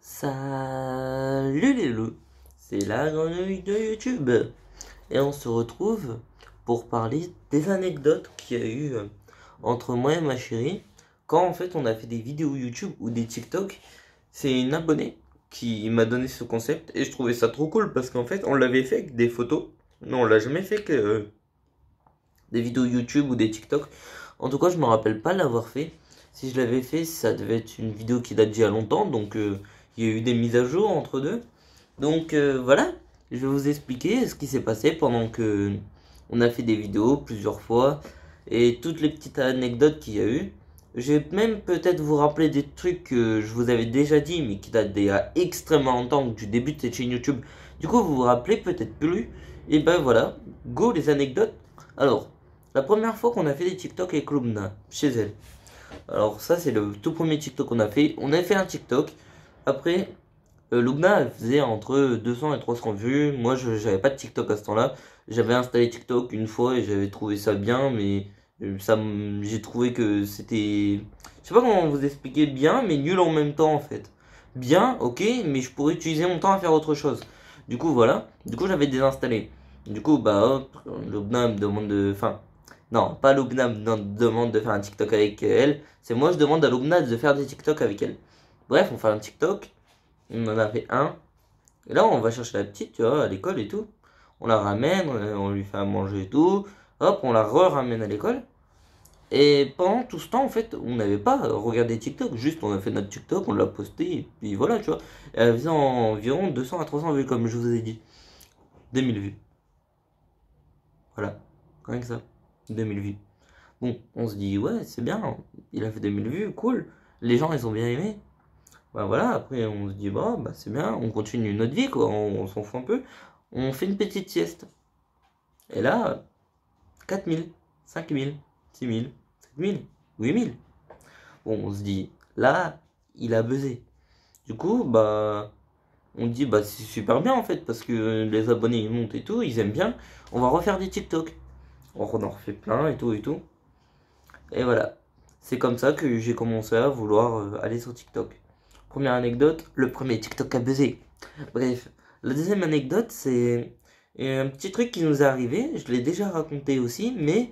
Salut les loups, c'est la grenouille de YouTube et on se retrouve pour parler des anecdotes qu'il y a eu entre moi et ma chérie quand en fait on a fait des vidéos YouTube ou des TikTok. C'est une abonnée qui m'a donné ce concept et je trouvais ça trop cool parce qu'en fait on l'avait fait avec des photos, non on l'a jamais fait que des vidéos YouTube ou des TikTok. En tout cas je me rappelle pas l'avoir fait. Si je l'avais fait, ça devait être une vidéo qui date d'il y a longtemps, donc il y a eu des mises à jour entre deux. Donc voilà, je vais vous expliquer ce qui s'est passé pendant que on a fait des vidéos plusieurs fois et toutes les petites anecdotes qu'il y a eu. Je vais même peut-être vous rappeler des trucs que je vous avais déjà dit mais qui datent d'il y a extrêmement longtemps du début de cette chaîne YouTube. Du coup vous vous rappelez peut-être plus. Et ben voilà, go les anecdotes. Alors, la première fois qu'on a fait des TikTok avec Lumna, chez elle. Alors ça c'est le tout premier TikTok qu'on a fait. On a fait un TikTok. Après, Lubna elle faisait entre 200 et 300 vues. Moi j'avais pas de TikTok à ce temps-là. J'avais installé TikTok une fois et j'avais trouvé ça bien, mais j'ai trouvé que c'était, je sais pas comment vous expliquer, bien mais nul en même temps en fait. Bien, ok, mais je pourrais utiliser mon temps à faire autre chose. Du coup voilà. Du coup j'avais désinstallé. Du coup bah hop, Lubna me demande de, enfin non, pas Lubna me demande de faire un TikTok avec elle. C'est moi je demande à Lubna de faire des TikTok avec elle. Bref, on fait un TikTok. On en a fait un. Et là, on va chercher la petite, tu vois, à l'école et tout. On la ramène, on lui fait à manger et tout. Hop, on la re-ramène à l'école. Et pendant tout ce temps, en fait, on n'avait pas regardé TikTok. Juste, on a fait notre TikTok, on l'a posté, et puis voilà, tu vois. Et elle faisait environ 200 à 300 vues, comme je vous ai dit. 2000 vues. Voilà. Rien que ça. 2000 vues. Bon, on se dit, ouais, c'est bien. Il a fait 2000 vues, cool. Les gens, ils ont bien aimé. Bah voilà, après on se dit bah c'est bien, on continue notre vie quoi, on s'en fout un peu. On fait une petite sieste. Et là, 4000, 5000, 6000, 7000, 8000. Bon, on se dit là, il a buzzé. Du coup, bah on dit bah c'est super bien en fait parce que les abonnés ils montent et tout, ils aiment bien. On va refaire des TikTok. On en refait plein et tout et tout. Et voilà. C'est comme ça que j'ai commencé à vouloir aller sur TikTok. Première anecdote, le premier TikTok a buzzé. Bref, la deuxième anecdote, c'est un petit truc qui nous est arrivé. Je l'ai déjà raconté aussi, mais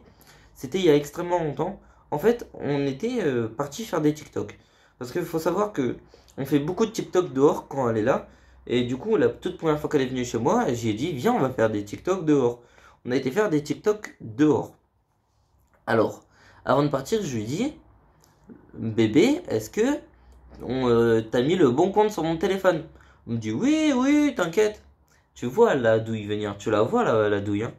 c'était il y a extrêmement longtemps. En fait, on était parti faire des TikTok. Parce qu'il faut savoir que on fait beaucoup de TikTok dehors quand elle est là. Et du coup, la toute première fois qu'elle est venue chez moi, j'ai dit, viens, on va faire des TikTok dehors. On a été faire des TikTok dehors. Alors, avant de partir, je lui dis, bébé, est-ce que t'as mis le bon compte sur mon téléphone? Il me dit oui, oui, t'inquiète. Tu vois la douille venir, tu la vois la douille, hein?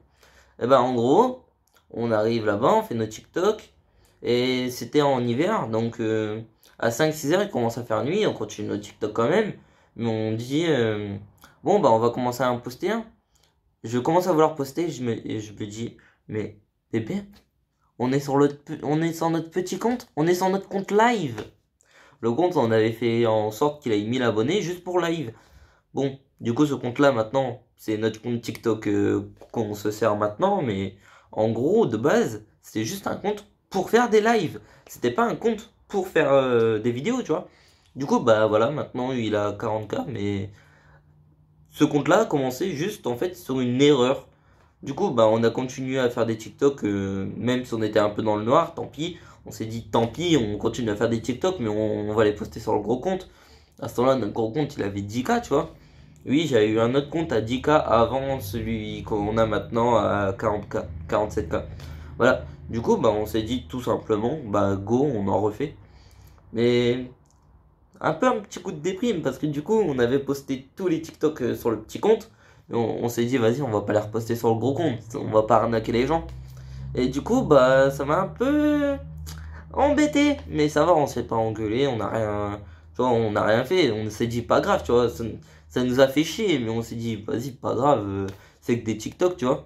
Et ben en gros, on arrive là-bas, on fait nos TikTok, et c'était en hiver, donc à 5-6 heures il commence à faire nuit, on continue nos TikTok quand même, mais on dit bon bah on va commencer à en poster un. Je commence à vouloir poster, et je me dis mais bébé, on est sur notre petit compte, on est sur notre compte live. Le compte, on avait fait en sorte qu'il ait 1000 abonnés juste pour live. Bon, du coup, ce compte-là, maintenant, c'est notre compte TikTok qu'on se sert maintenant, mais en gros, de base, c'était juste un compte pour faire des lives. C'était pas un compte pour faire des vidéos, tu vois. Du coup, bah voilà, maintenant, il a 40K, mais ce compte-là a commencé juste, en fait, sur une erreur. Du coup, bah, on a continué à faire des TikTok, même si on était un peu dans le noir, tant pis. On s'est dit, tant pis, on continue à faire des TikTok, mais on va les poster sur le gros compte. À ce temps-là, notre gros compte, il avait 10K, tu vois. Oui, j'avais eu un autre compte à 10K avant celui qu'on a maintenant à 40K, 47K. Voilà. Du coup, bah, on s'est dit tout simplement, bah, go, on en refait. Mais un peu un petit coup de déprime parce que du coup on avait posté tous les TikTok sur le petit compte et on s'est dit vas-y on va pas les reposter sur le gros compte, on va pas arnaquer les gens. Et du coup bah ça m'a un peu embêté, mais ça va, on s'est pas engueulé, on a rien, tu vois, on a rien fait, on s'est dit pas grave, tu vois, ça nous a fait chier, mais on s'est dit vas-y pas grave, c'est que des TikTok, tu vois.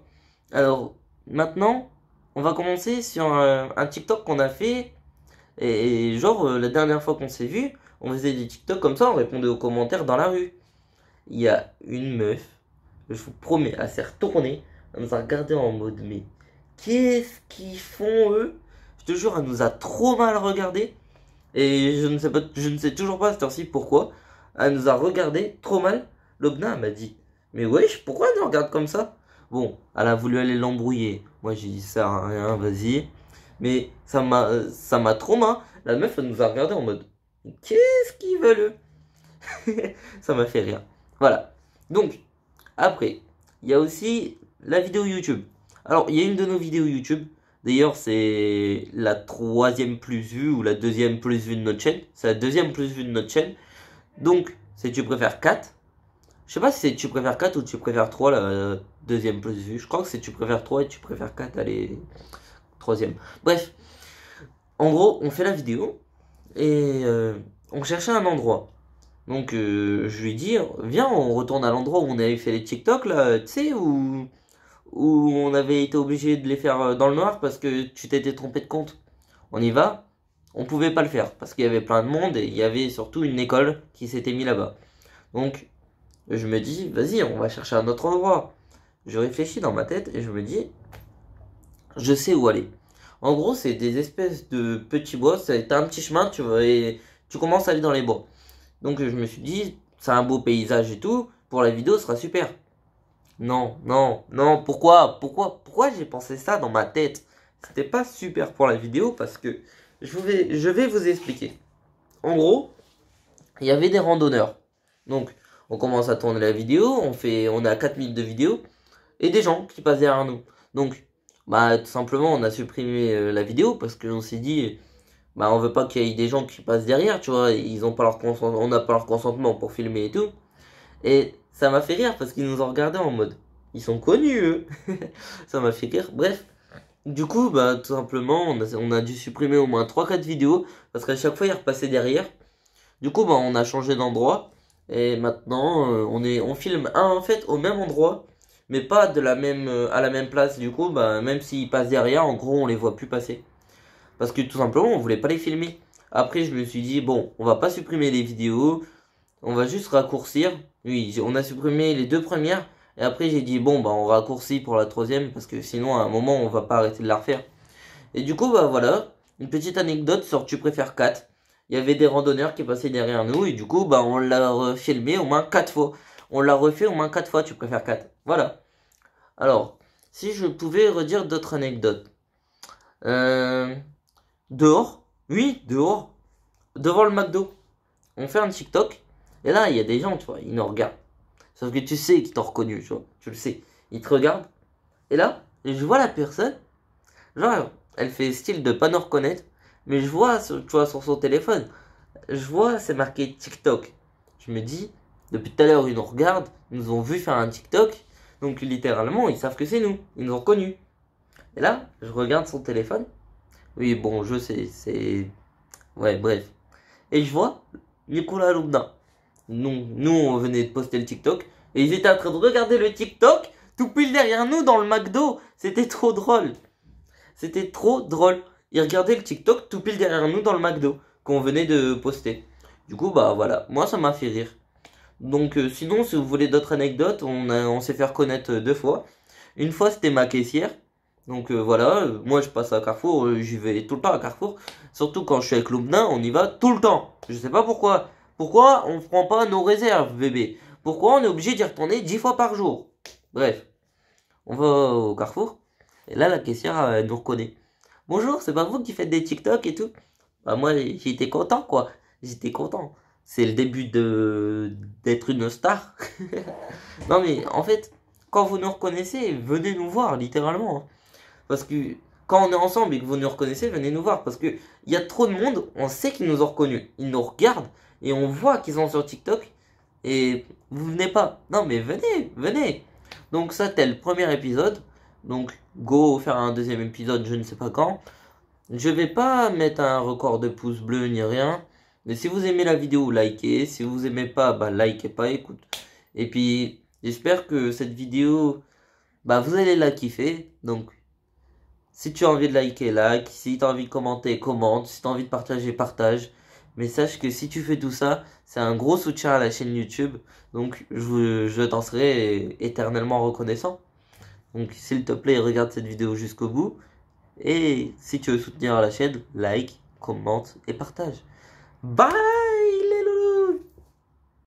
Alors maintenant on va commencer sur un TikTok qu'on a fait et genre, la dernière fois qu'on s'est vu, on faisait des TikTok comme ça, on répondait aux commentaires dans la rue. Il y a une meuf, je vous promets, elle s'est retournée, elle nous a regardé en mode, mais qu'est-ce qu'ils font eux? Je te jure, elle nous a trop mal regardé. Et je ne sais pas, je ne sais toujours pas à cette heure-ci pourquoi. Elle nous a regardé trop mal. Lobna m'a dit, mais wesh, pourquoi elle nous regarde comme ça? Bon, elle a voulu aller l'embrouiller. Moi j'ai dit ça à rien, vas-y. Mais ça m'a trop mal. La meuf elle nous a regardé en mode, qu'est-ce qu'ils veulent eux? Ça m'a fait rire. Voilà. Donc, après, il y a aussi la vidéo YouTube. Alors, il y a une de nos vidéos YouTube. D'ailleurs, c'est la troisième plus vue ou la deuxième plus vue de notre chaîne. C'est la deuxième plus vue de notre chaîne. Donc, c'est tu préfères 4. Je sais pas si c'est tu préfères 4 ou tu préfères 3, la deuxième plus vue. Je crois que c'est tu préfères 3 et tu préfères 4, allez, troisième. Bref, en gros, on fait la vidéo et on cherchait un endroit. Donc je lui dis, viens, on retourne à l'endroit où on avait fait les TikTok là, tu sais, où on avait été obligé de les faire dans le noir parce que tu t'étais trompé de compte. On y va. On pouvait pas le faire parce qu'il y avait plein de monde et il y avait surtout une école qui s'était mis là-bas. Donc je me dis, vas-y, on va chercher un autre endroit. Je réfléchis dans ma tête et je me dis, je sais où aller. En gros, c'est des espèces de petits bois. T'as un petit chemin, tu vas et tu commences à aller dans les bois. Donc je me suis dit, c'est un beau paysage et tout. Pour la vidéo, ce sera super. Non, non, non. Pourquoi j'ai pensé ça dans ma tête? C'était pas super pour la vidéo parce que je vais vous expliquer. En gros, il y avait des randonneurs. Donc, on commence à tourner la vidéo. On est à 4 minutes de vidéo et des gens qui passent derrière nous. Donc, bah, tout simplement, on a supprimé la vidéo parce qu'on s'est dit, bah, on veut pas qu'il y ait des gens qui passent derrière, tu vois, ils ont pas leur consentement, on n'a pas leur consentement pour filmer et tout. Et ça m'a fait rire parce qu'ils nous ont regardé en mode, ils sont connus, eux. Ça m'a fait rire. Bref, du coup, bah, tout simplement, on a dû supprimer au moins 3-4 vidéos parce qu'à chaque fois, ils repassaient derrière. Du coup, bah, on a changé d'endroit et maintenant, on filme en fait au même endroit, mais pas de la même, à la même place. Du coup, bah, même s'ils passent derrière, en gros, on les voit plus passer. Parce que tout simplement, on voulait pas les filmer. Après, je me suis dit, bon, on va pas supprimer les vidéos, on va juste raccourcir. Oui, on a supprimé les 2 premières. Et après, j'ai dit, bon, bah, on raccourcit pour la troisième, parce que sinon, à un moment, on va pas arrêter de la refaire. Et du coup, bah, voilà, une petite anecdote sur Tu préfères 4. Il y avait des randonneurs qui passaient derrière nous, et du coup, bah, on l'a filmé au moins 4 fois. On l'a refait au moins 4 fois, Tu préfères 4. Voilà. Alors, si je pouvais redire d'autres anecdotes. Euh... Dehors, oui, dehors, devant le McDo. On fait un TikTok. Et là, il y a des gens, tu vois, ils nous regardent. Sauf que tu sais qu'ils t'ont reconnu, tu vois. Tu le sais. Ils te regardent. Et là, je vois la personne. Genre, elle fait style de pas nous reconnaître. Mais je vois, tu vois, sur son téléphone. Je vois, c'est marqué TikTok. Je me dis, depuis tout à l'heure, ils nous regardent. Ils nous ont vu faire un TikTok. Donc, littéralement, ils savent que c'est nous. Ils nous ont reconnus. Et là, je regarde son téléphone. Oui, bon, je sais, c'est... Ouais, bref. Et je vois Nicolas Loubna. Nous, on venait de poster le TikTok. Et ils étaient en train de regarder le TikTok tout pile derrière nous dans le McDo. C'était trop drôle. C'était trop drôle. Ils regardaient le TikTok tout pile derrière nous dans le McDo qu'on venait de poster. Du coup, bah voilà. Moi, ça m'a fait rire. Donc, sinon, si vous voulez d'autres anecdotes, on s'est fait reconnaître 2 fois. Une fois, c'était ma caissière. Donc voilà, moi je passe à Carrefour, j'y vais tout le temps à Carrefour. Surtout quand je suis avec Loubna, on y va tout le temps. Je sais pas pourquoi. Pourquoi on prend pas nos réserves, bébé? Pourquoi on est obligé d'y retourner 10 fois par jour? Bref, on va au Carrefour. Et là, la caissière, elle nous reconnaît. Bonjour, c'est pas vous qui faites des TikTok et tout? Bah moi, j'étais content, quoi. J'étais content. C'est le début d'être une star. Non mais, en fait, quand vous nous reconnaissez, venez nous voir, littéralement, hein. Parce que quand on est ensemble et que vous nous reconnaissez, venez nous voir. Parce que il y a trop de monde, on sait qu'ils nous ont reconnus. Ils nous regardent et on voit qu'ils sont sur TikTok. Et vous venez pas. Non mais venez, venez. Donc ça, c'était le premier épisode. Donc go faire un deuxième épisode, je ne sais pas quand. Je vais pas mettre un record de pouces bleus ni rien. Mais si vous aimez la vidéo, likez. Si vous aimez pas, bah likez pas, écoute. Et puis, j'espère que cette vidéo, bah vous allez la kiffer. Donc, si tu as envie de liker, like. Si tu as envie de commenter, commente. Si tu as envie de partager, partage. Mais sache que si tu fais tout ça, c'est un gros soutien à la chaîne YouTube. Donc, je t'en serai éternellement reconnaissant. Donc, s'il te plaît, regarde cette vidéo jusqu'au bout. Et si tu veux soutenir la chaîne, like, commente et partage. Bye!